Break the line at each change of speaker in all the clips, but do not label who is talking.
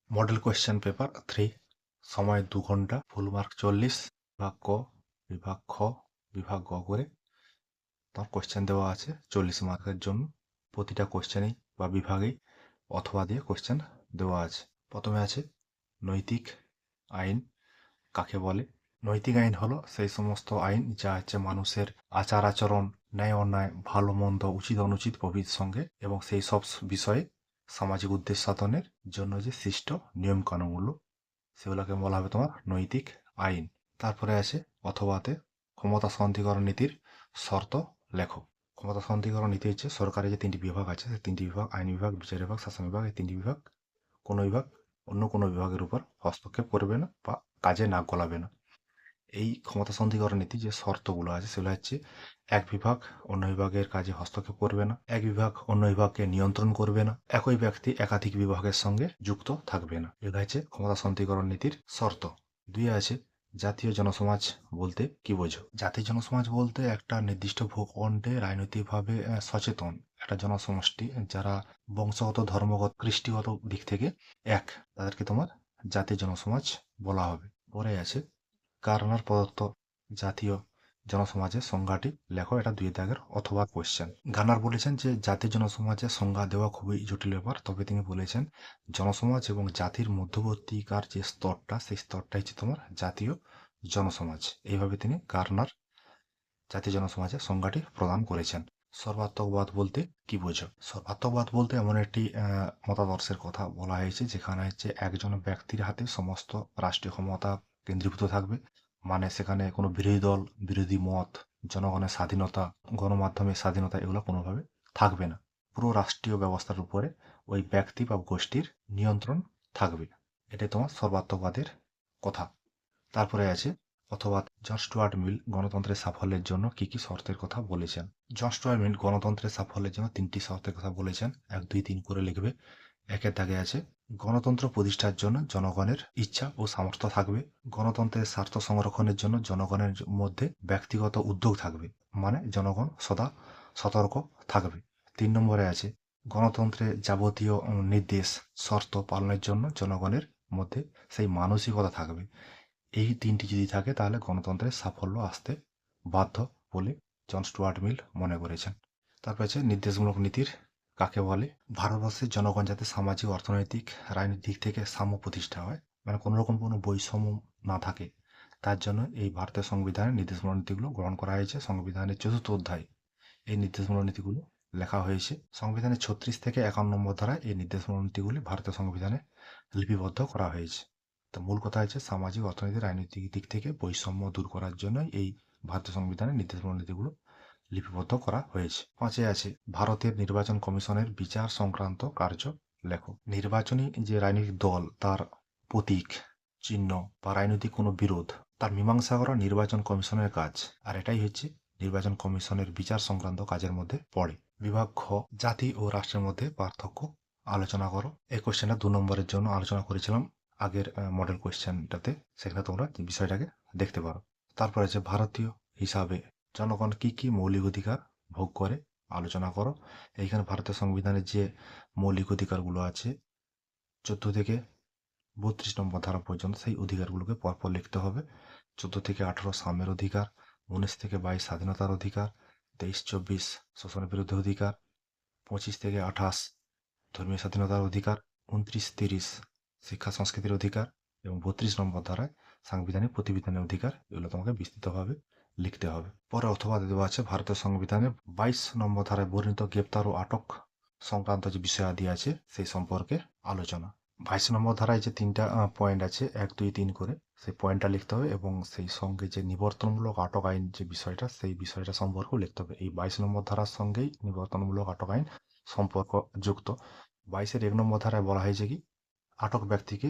Model question paper 3, সময় 2 ঘন্টা, full mark 40, বিভাগ ক, বিভাগ খ, বিভাগ গ করে তোমার কোয়েশ্চেন দেওয়া আছে 40 মার্কের জন্য। প্রতিটা কোয়েশ্চেনেই বা বিভাগেই অথবা দিয়ে কোয়েশ্চেন দেওয়া আছে। প্রথমে আছে নৈতিক আইন কাকে বলে। নৈতিক আইন হলো সেই সমস্ত আইন যা হচ্ছে মানুষের আচার আচরণ, ন্যায় অন্যায়, ভালো মন্দ, উচিত অনুচিত প্রভৃতির সঙ্গে এবং সেই সব বিষয়ে সামাজিক উদ্দেশ্য সাধনের জন্য যে সৃষ্ট নিয়ম কানুনগুলো সেগুলোকে বলা হবে তোমার নৈতিক আইন। তারপরে আছে অথবাতে ক্ষমতা সন্ধিকরণ নীতির শর্ত লেখো। ক্ষমতা সন্ধিকরণ নীতি হচ্ছে সরকারের যে 3টি বিভাগ আছে সেই 3টি বিভাগ, আইন বিভাগ, বিচার বিভাগ, শাসন বিভাগ, এই 3টি বিভাগ কোনো বিভাগ অন্য কোনো বিভাগের উপর হস্তক্ষেপ করবে না বা কাজে নাক গলাবে না। এই ক্ষমতা সন্ধিকরণ নীতি যে শর্তগুলো আছে সেগুলো হচ্ছে এক বিভাগ অন্য বিভাগের কাজে হস্তক্ষেপ করবে না, এক বিভাগ অন্য বিভাগকে নিয়ন্ত্রণ করবে না, একই ব্যক্তি একাধিক বিভাগের সঙ্গে যুক্ত থাকবে না। এগুলো হচ্ছে ক্ষমতা সন্ধিকরণ নীতির শর্ত। 2 আছে জাতীয় জনসমাজ বলতে কি বোঝো। জাতীয় জনসমাজ বলতে একটা নির্দিষ্ট ভূখণ্ডে রাজনৈতিকভাবে সচেতন একটা জনসমষ্টি যারা বংশগত, ধর্মগত, কৃষ্টিগত দিক থেকে এক, তাদেরকে তোমার জাতীয় জনসমাজ বলা হবে। পরে আছে গার্নার প্রদত্ত জাতীয় জনসমাজের সংজ্ঞাটি লেখো। এটা 2 দাগের অথবা কোয়েশ্চেন। গার্নার বলেছেন যে জাতীয় জনসমাজের সংজ্ঞা দেওয়া খুবই জটিল ব্যাপার, তবে তিনি বলেছেন জনসমাজ এবং জাতির মধ্যবর্তীকার যে স্তরটা সেই স্তরটা হচ্ছে তোমার জাতীয় জনসমাজ। এইভাবে তিনি গার্নার জাতীয় জনসমাজের সংজ্ঞাটি প্রদান করেছেন। সর্বাত্মকবাদ বলতে কি বোঝো। সর্বাত্মকবাদ বলতে এমন একটি মতাদর্শের কথা বলা হয়েছে যেখানে হচ্ছে একজন ব্যক্তির হাতে সমস্ত রাষ্ট্রীয় ক্ষমতা কেন্দ্রীভূত থাকবে। মানে সেখানে কোনো বিরোধী দল, বিরোধী মত, জনগণের স্বাধীনতা, গণমাধ্যমের স্বাধীনতা এগুলো কোনোভাবে থাকবে না। পুরো রাষ্ট্রীয় ব্যবস্থার উপরে ওই ব্যক্তি বা গোষ্ঠীর নিয়ন্ত্রণ থাকবে। এটাই তোমার সর্বাত্মকবাদের কথা। তারপরে আছে অথবা জন স্টুয়ার্ট মিল গণতন্ত্রের সাফল্যের জন্য কি কি শর্তের কথা বলেছেন। জন স্টুয়ার্ট মিল গণতন্ত্রের সাফল্যের জন্য 3টি শর্তের কথা বলেছেন। 1, 2, 3 করে লিখবে। একের দাগে আছে গণতন্ত্র প্রতিষ্ঠার জন্য জনগণের ইচ্ছা ও সামর্থ্য থাকবে। গণতন্ত্রের স্বার্থ সংরক্ষণের জন্য জনগণের মধ্যে ব্যক্তিগত উদ্যোগ থাকবে, মানে জনগণ সদা সতর্ক থাকবে। 3 নম্বরে আছে গণতন্ত্রের যাবতীয় নির্দেশ শর্ত পালনের জন্য জনগণের মধ্যে সেই মানসিকতা থাকবে। এই 3টি যদি থাকে তাহলে গণতন্ত্রের সাফল্য আসতে বাধ্য বলে জন স্টুয়ার্ট মিল মনে করেছেন। তারপর আছে নির্দেশমূলক নীতির কাকে বলে। ভারতবর্ষের জনগণ যাতে সামাজিক, অর্থনৈতিক, রাজনৈতিক দিক থেকে সাম্য প্রতিষ্ঠা হয়, মানে কোনো রকম কোনো বৈষম্য না থাকে, তার জন্য এই ভারতের সংবিধানের নির্দেশমূলক নীতিগুলো গ্রহণ করা হয়েছে। সংবিধানের 4র্থ অধ্যায় এই নির্দেশমূলক নীতিগুলো লেখা হয়েছে। সংবিধানের 36 থেকে 51 নম্বর ধারায় এই নির্দেশমূলক নীতিগুলি ভারতীয় সংবিধানে লিপিবদ্ধ করা হয়েছে। তো মূল কথা হচ্ছে সামাজিক, অর্থনৈতিক, রাজনৈতিক দিক থেকে বৈষম্য দূর করার জন্য এই ভারতীয় সংবিধানের নির্দেশমূলক নীতিগুলো লিপিবদ্ধ করা হয়েছে। 5 আছে ভারতের নির্বাচন কমিশনের বিচার সংক্রান্ত কার্য লেখো। নির্বাচনী যে রাজনৈতিক দল তার প্রতীক, চিহ্ন বা রাজনৈতিক কোনো বিরোধ তার মীমাংসা করা নির্বাচন কমিশনের কাজ, আর এটাই হচ্ছে নির্বাচন কমিশনের বিচার সংক্রান্ত কাজের মধ্যে পড়ে। বিভাগ খ জাতি ও রাষ্ট্রের মধ্যে পার্থক্য আলোচনা করো। এই কোশ্চেনটা 2 নম্বরের জন্য আলোচনা করেছিলাম আগের মডেল কোশ্চেনটাতে, সেখানে তোমরা বিষয়টাকে দেখতে পারো। তারপর আছে ভারতীয় হিসাবে জনগণ কি কি মৌলিক অধিকার ভোগ করে আলোচনা করো। এইখানে ভারতের সংবিধানের যে মৌলিক অধিকারগুলো আছে 14 থেকে 32 নম্বর ধারা পর্যন্ত সেই অধিকারগুলোকে পরপর লিখতে হবে। 14 থেকে 18 সাম্যের অধিকার, 19 থেকে 22 স্বাধীনতার অধিকার, 23-24 শোষণের বিরুদ্ধে অধিকার, 25 থেকে 28 ধর্মীয় স্বাধীনতার অধিকার, 29-30 শিক্ষা সংস্কৃতির অধিকার এবং 32 নম্বর ধারায় সাংবিধানিক প্রতিবিধানের অধিকার। এগুলো তোমাকে বিস্তৃতভাবে লিখতে হবে। পরে অথবা দেওয়া আছে ভারতের সংবিধানের 22 নম্বর ধারায় বর্ণিত গ্রেপ্তার ও আটক সংক্রান্ত যে বিষয়াদি আছে সেই সম্পর্কে আলোচনা। 22 নম্বর ধারায় যে 3টা পয়েন্ট আছে 1, 2, 3 করে সেই পয়েন্টটা লিখতে হবে এবং সেই সঙ্গে যে নিবর্তনমূলক আটক আইন যে বিষয়টা সেই বিষয়টা সম্পর্কেও লিখতে হবে। এই 22 নম্বর ধারার সঙ্গেই নিবর্তনমূলক আটক আইন সম্পর্ক যুক্ত। 22-এর 1 নম্বর ধারায় বলা হয়েছে কি আটক ব্যক্তিকে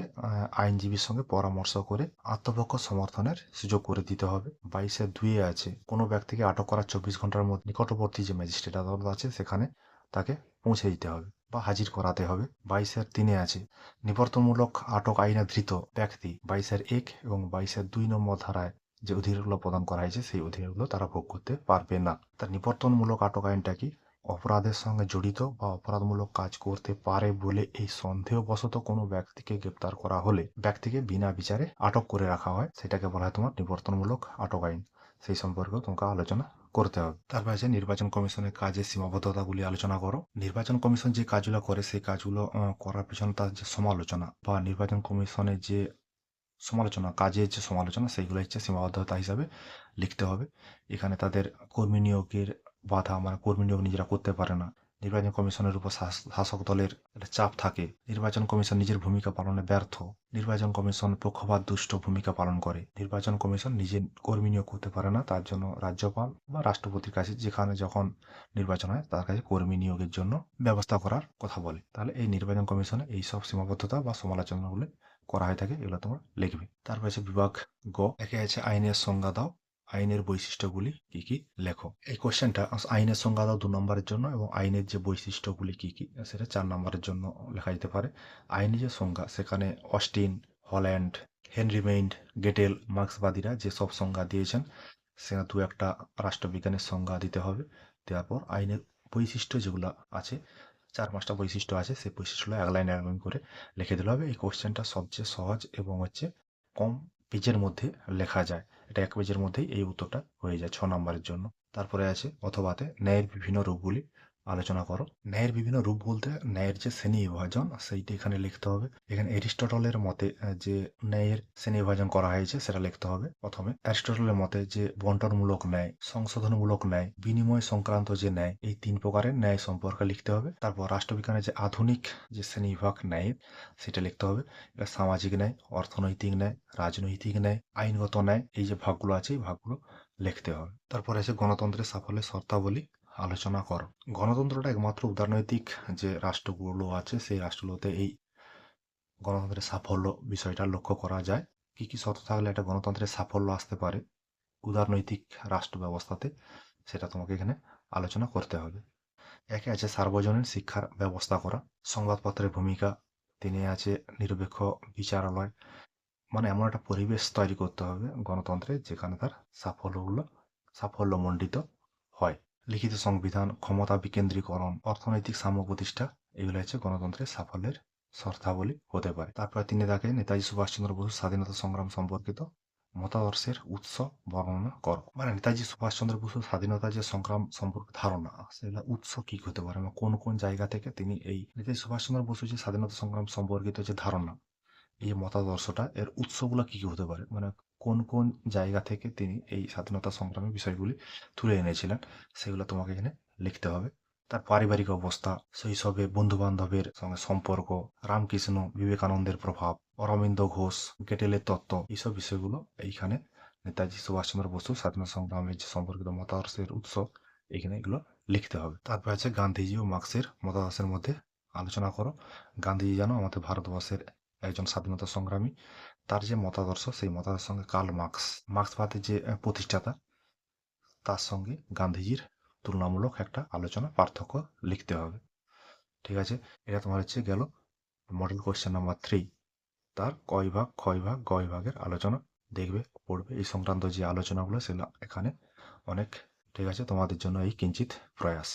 আইনজীবীর সঙ্গে পরামর্শ করে আত্মপক্ষ সমর্থনের সুযোগ করে দিতে হবে। 22-এর 2-এ আছে কোনো ব্যক্তিকে আটক করার 24 ঘন্টার মধ্যে নিকটবর্তী যে ম্যাজিস্ট্রেট আদালত আছে সেখানে তাকে পৌঁছে দিতে হবে বা হাজির করাতে হবে। 22-এর 3-এ আছে নিবর্তনমূলক আটক আইনে ধৃত ব্যক্তি 22-এর 1 এবং 22-এর 2 নম্বর ধারায় যে অধিকারগুলো প্রদান করা হয়েছে সেই অধিকারগুলো তারা ভোগ করতে পারবে না। তার নিবর্তনমূলক আটক আইনটা কি অপরাধের সঙ্গে জড়িত বা অপরাধমূলক কাজ করতে পারে বলে এই সন্দেহবশত কোনো ব্যক্তিকে গ্রেপ্তার করা হলে ব্যক্তিকে বিনা বিচারে আটক করে রাখা হয়, সেটাকে বলা হয় তোমার নিবর্তনমূলক আটক আইন। সেই সম্পর্কেও তোমাকে আলোচনা করতে হবে। তারপর আছে নির্বাচন কমিশনের কাজের সীমাবদ্ধতাগুলি আলোচনা করো। নির্বাচন কমিশন যে কাজগুলো করে সেই কাজগুলো করার পিছনে তার যে সমালোচনা বা নির্বাচন কমিশনের যে সমালোচনা, কাজের যে সমালোচনা, সেইগুলো হচ্ছে সীমাবদ্ধতা হিসাবে লিখতে হবে। এখানে তাদের কর্মী নিয়োগের বাধা, মানে কর্মী নিয়োগ নিজেরা করতে পারে না। নির্বাচন কমিশনের উপর শাসক দলের একটা চাপ থাকে। নির্বাচন কমিশন নিজের ভূমিকা পালনে ব্যর্থ। নির্বাচন কমিশন পক্ষপাত দুষ্ট ভূমিকা পালন করে। নির্বাচন কমিশন নিজে কর্মী নিয়োগ করতে পারে না, তার জন্য রাজ্যপাল বা রাষ্ট্রপতির কাছে, যেখানে যখন নির্বাচন হয় তার কাছে কর্মী নিয়োগের জন্য ব্যবস্থা করার কথা বলে। তাহলে এই নির্বাচন কমিশনে এই সব সীমাবদ্ধতা বা সমালোচনাগুলো করা হয়ে থাকে, এগুলো তোমরা লিখবে। তারপর আছে বিভাগ গ, একে আছে আইনের সংজ্ঞা দাও, আইনের বৈশিষ্ট্যগুলি কি কি লেখো। এই কোশ্চেনটা আইনের সংজ্ঞা দাও 2 নম্বরের জন্য এবং আইনের যে বৈশিষ্ট্যগুলি কি কি সেটা 4 নম্বরের জন্য লেখা যেতে পারে। আইনের যে সংজ্ঞা, সেখানে অস্টিন, হল্যান্ড, হেনরি মেইন্ড, গেটেল, মার্ক্সবাদীরা যে সব সংজ্ঞা দিয়েছেন, সেখানে 2-1টা রাষ্ট্রবিজ্ঞানের সংজ্ঞা দিতে হবে। দেওয়ার পর আইনের বৈশিষ্ট্য যেগুলো আছে, 4-5টা বৈশিষ্ট্য আছে, সেই বৈশিষ্ট্যগুলো এক লাইন করে লিখে দিতে হবে। এই কোশ্চেনটা সবচেয়ে সহজ এবং কম পেজের মধ্যে লেখা যায়। এটা 1 পেজের মধ্যেই এই উত্তরটা হয়ে যায় 6 নম্বরের জন্য। তারপরে আছে অথবাতে ন্যায়ের বিভিন্ন রূপগুলি আলোচনা করো। ন্যায়ের বিভিন্ন রূপ বলতে ন্যায়ের যে শ্রেণী বিভাজন সেইটা এখানে লিখতে হবে। এখানে এরিস্টটলের মতে যে ন্যায়ের শ্রেণী বিভাজন করা হয়েছে সেটা লিখতে হবে প্রথমে। অ্যারিস্টটলের মতে যে বন্টনমূলক ন্যায়, সংশোধনমূলক ন্যায়, বিনিময় সংক্রান্ত যে ন্যায়, এই 3 প্রকারের ন্যায় সম্পর্কে লিখতে হবে। তারপর রাষ্ট্রবিজ্ঞানের যে আধুনিক যে শ্রেণীবিভাগ ন্যায়ের, সেটা লিখতে হবে। এটা সামাজিক ন্যায়, অর্থনৈতিক ন্যায়, রাজনৈতিক ন্যায়, আইনগত ন্যায়, এই যে ভাগগুলো আছে এই ভাগগুলো লিখতে হবে। তারপরে আছে গণতন্ত্রের সাফল্যের শর্তাবলী আলোচনা করো। গণতন্ত্রটা একমাত্র উদারনৈতিক যে রাষ্ট্রগুলো আছে সেই রাষ্ট্রগুলোতে এই গণতন্ত্রের সাফল্য বিষয়টা লক্ষ্য করা যায়। কি কি শর্ত থাকলে একটা গণতন্ত্রের সাফল্য আসতে পারে উদারনৈতিক রাষ্ট্র ব্যবস্থাতে, সেটা তোমাকে এখানে আলোচনা করতে হবে। একে আছে সার্বজনীন শিক্ষার ব্যবস্থা করা, সংবাদপত্রের ভূমিকা, তিনি আছে নিরপেক্ষ বিচারালয়, মানে এমন একটা পরিবেশ তৈরি করতে হবে গণতন্ত্রে যেখানে তার সাফল্যমণ্ডিত হয়। লিখিত সংবিধান, ক্ষমতা বিকেন্দ্রীকরণ, অর্থনৈতিক সাম্য প্রতিষ্ঠা, এগুলো হচ্ছে গণতন্ত্রের সাফল্যের শর্তাবলী হতে পারে। তারপরে তিনি তাকে নেতাজি সুভাষচন্দ্র বসুর স্বাধীনতা সংগ্রাম সম্পর্কিত মতাদর্শের উৎস বর্ণনা করো। মানে নেতাজি সুভাষচন্দ্র বসুর স্বাধীনতা যে সংগ্রাম সম্পর্কে ধারণা, সেগুলো উৎস কি হতে পারে, মানে কোন কোন জায়গা থেকে তিনি এই নেতাজি সুভাষচন্দ্র বসুর যে স্বাধীনতা সংগ্রাম সম্পর্কিত যে ধারণা, এই মতাদর্শটা এর উৎসগুলো কি কি হতে পারে, মানে কোন কোন জায়গা থেকে তিনি এই স্বাধীনতা সংগ্রামের বিষয়গুলি তুলে এনেছিলেন, সেগুলো তোমাকে এখানে লিখতে হবে। তার পারিবারিক অবস্থা, শৈশবে বন্ধু বান্ধবের সঙ্গে সম্পর্ক, রামকৃষ্ণ বিবেকানন্দের প্রভাব, অরবিন্দ ঘোষ, গেটেলের তত্ত্ব, এইসব বিষয়গুলো এইখানে নেতাজি সুভাষচন্দ্র বসু স্বাধীনতা সংগ্রামের যে সম্পর্কিত মতাদর্শের উৎস, এখানে এগুলো লিখতে হবে। তারপর আছে গান্ধীজি ও মার্ক্সের মতাদর্শের মধ্যে আলোচনা করো। গান্ধীজি যেন আমাদের ভারতবর্ষের একজন স্বাধীনতা সংগ্রামী, তার যে মতাদর্শ সেই মতাদর্শের সঙ্গে কার্ল মার্ক্সবাদের যে প্রতিষ্ঠাতা, তার সঙ্গে গান্ধীজির তুলনামূলক একটা আলোচনা পার্থক্য লিখতে হবে। ঠিক আছে, এটা তোমার হচ্ছে গেল মডেল কোয়েশ্চেন নাম্বার 3, তার ক বিভাগ, খ বিভাগ, গ বিভাগের আলোচনা দেখবে, পড়বে। এই সংক্রান্ত যে আলোচনাগুলো সেগুলো এখানে অনেক। ঠিক আছে, তোমাদের জন্য এই কিঞ্চিত প্রয়াস।